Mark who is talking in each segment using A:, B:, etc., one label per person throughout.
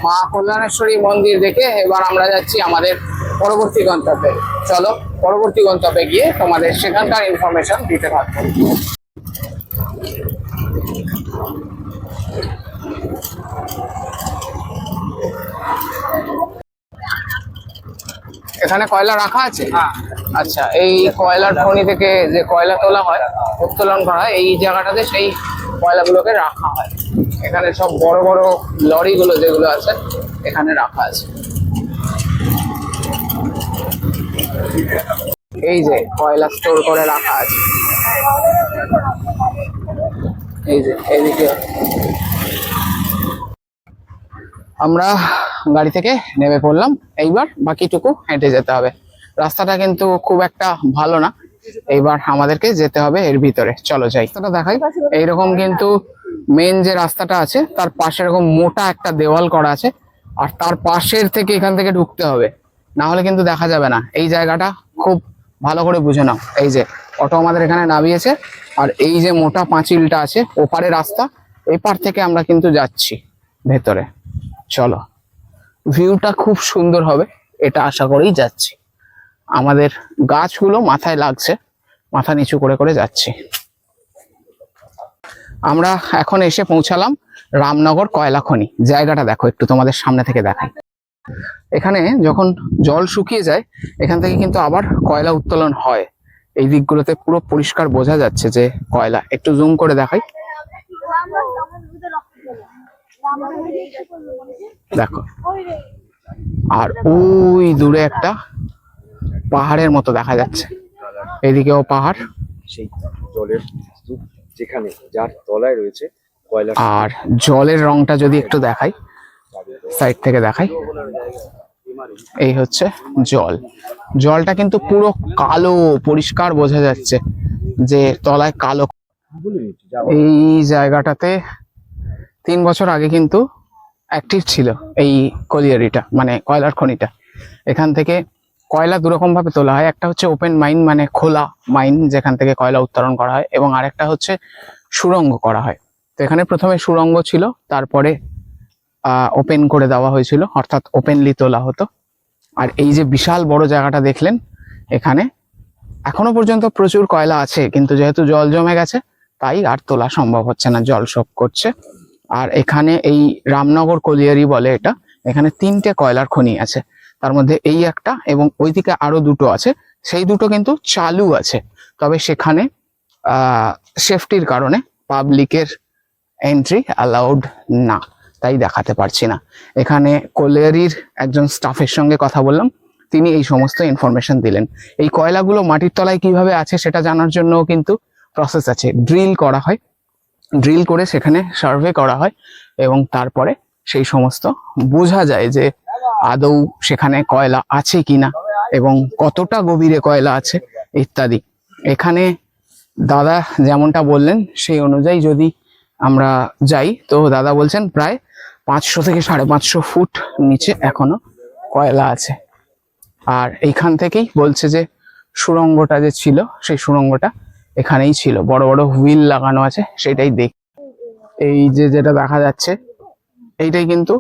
A: মা কল্যাণেশ্বরী মন্দির দেখে এবার আমরা যাচ্ছি আমাদের পরবর্তী গন্তব্যে। চলো পরবর্তী গন্তব্যে গিয়ে তোমাদের সেখানকার ইনফরমেশন দিতে থাকবো। এখানে কয়লা রাখা আছে। আচ্ছা, এই কয়লার খনি থেকে যে কয়লা তোলা হয়, উত্তোলন করা হয়, এই জায়গাটাতে সেই কয়লাগুলোকে রাখা হয়। এখানে সব বড় বড় লরিগুলো যেগুলো আছে এখানে রাখা আছে। এই যে কয়লা স্টোর করে রাখা আছে, এই যে এইদিকে। আমরা গাড়ি থেকে নেমে পড়লাম, এইবার বাকিটুকু হেঁটে যেতে হবে। রাস্তাটা কিন্তু খুব একটা ভালো না, এইবার আমাদেরকে যেতে হবে এর ভিতরে। চলো যাই, রাস্তাটা দেখাই। এইরকম কিন্তু মেন যে রাস্তাটা আছে তার পাশে এরকম মোটা একটা দেওয়াল করা আছে, আর তার পাশের থেকে এখান থেকে ঢুকতে হবে, না হলে কিন্তু দেখা যাবে না। এই জায়গাটা খুব ভালো করে বুঝে নাও। এই যে অটো আমাদের এখানে নামিয়েছে, আর এই যে মোটা পাঁচিলটা আছে ওপারে রাস্তা, এপার থেকে আমরা কিন্তু যাচ্ছি ভেতরে। চলো, ভিউটা খুব সুন্দর হবে এটা আশা করেই যাচ্ছি। আমাদের গাছগুলো মাথায় লাগছে, মাথা নিচু করে করে যাচ্ছি। আমরা এখন এসে পৌঁছালাম রামনগর কয়লা খনি। জায়গাটা দেখো একটু, তোমাদের সামনে থেকে দেখাই। এখানে যখন জল শুকিয়ে যায় এখান থেকে কিন্তু আবার কয়লা উত্তোলন হয়। এই দিকগুলোতে পুরো পরিষ্কার বোঝা যাচ্ছে যে কয়লা। একটু জুম করে দেখাই, দেখো। আর ওই দূরে একটা পাহাড়ের মতো দেখা যাচ্ছে, এদিকেও পাহাড়,
B: সেই জলের স্তূপ যেখানে যার তলায় রয়েছে কয়লা।
A: আর জলের রংটা যদি একটু দেখাই, সাইড থেকে দেখাই, এই হচ্ছে জল। জলটা কিন্তু পুরো কালো, পরিষ্কার বোঝা যাচ্ছে যে তলায় কালো। এই জায়গাটাতে 3 বছর আগে কিন্তু অ্যাক্টিভ ছিল এই কলিয়ারিটা, মানে কয়লার খনিটা। এখান থেকে কয়লা দুরকম ভাবে তোলা হয়, একটা হচ্ছে ওপেন মাইন, মানে খোলা মাইন যেখান থেকে কয়লা উত্তোলন করা হয়, এবং আরেকটা হচ্ছে সুড়ঙ্গ করা হয়। তো এখানে প্রথমে সুড়ঙ্গ ছিল, তারপরে ওপেন করে দেওয়া হয়েছিল, অর্থাৎ ওপেনলি তোলা হতো। আর এই যে বিশাল বড় জায়গাটা দেখলেন, এখানে এখনো পর্যন্ত প্রচুর কয়লা আছে, কিন্তু যেহেতু জল জমে গেছে তাই আর তোলা সম্ভব হচ্ছে না, জল শোপ করছে। আর এখানে এই রামনগর কলিয়ারি বলে এটা, এখানে 3টে কয়লার খনি আছে, তার মধ্যে এই একটা এবং ওইদিকে আরো 2টো আছে। সেই 2টো কিন্তু চালু আছে, তবে সেখানে সেফটির কারণে পাবলিকের এন্ট্রি অ্যালাউড না, তাই দেখাতে পারছি না। এখানে কলিয়ারির একজন স্টাফের সঙ্গে কথা বললাম, তিনি এই সমস্ত ইনফরমেশন দিলেন। এই কয়লাগুলো মাটির তলায় কিভাবে আছে সেটা জানার জন্য কিন্তু প্রসেস আছে। ড্রিল করা হয়, ড্রিল করে সেখানে সার্ভে করা হয়, এবং তারপরে সেই সমস্ত বোঝা যায় যে আদৌ সেখানে কয়লা আছে কিনা এবং কতটা গভীরে কয়লা আছে ইত্যাদি। এখানে দাদা যেমনটা বললেন সেই অনুযায়ী যদি আমরা যাই, তো দাদা বলছেন প্রায় 500 থেকে 550 ফুট নিচে এখনো কয়লা আছে। আর এইখান থেকেই বলছে যে সুড়ঙ্গটা যে ছিল সেই সুড়ঙ্গটা এখানেই ছিল, বড় বড় হুইল লাগানো আছে, সেটাই দেখ। এই যে যেটা দেখা যাচ্ছে এইটাই কিন্তু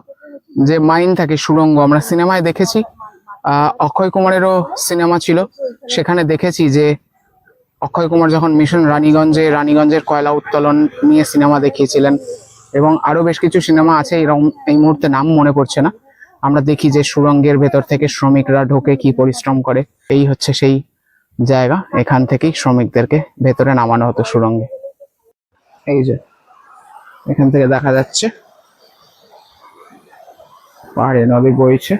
A: যে মাইন থাকে, সুড়ঙ্গ। আমরা সিনেমায় দেখেছি, অক্ষয় কুমারেরও সিনেমা ছিল, সেখানে দেখেছি যে অক্ষয় কুমার যখন মিশন রানীগঞ্জের কয়লা উত্তোলন নিয়ে সিনেমা দেখিয়েছিলেন, এবং আরো বেশ কিছু সিনেমা আছে, এরকম এই মুহূর্তে নাম মনে পড়ছে না। আমরা দেখি যে সুড়ঙ্গের ভেতর থেকে শ্রমিকরা ঢোকে, কি পরিশ্রম করে। এই হচ্ছে সেই জায়গা, এখান থেকেই শ্রমিকদেরকে ভেতরে নামানো হতো সুড়ঙ্গে। এই যে এখান থেকে দেখা যাচ্ছে পাহাড়ে নদী বইছে।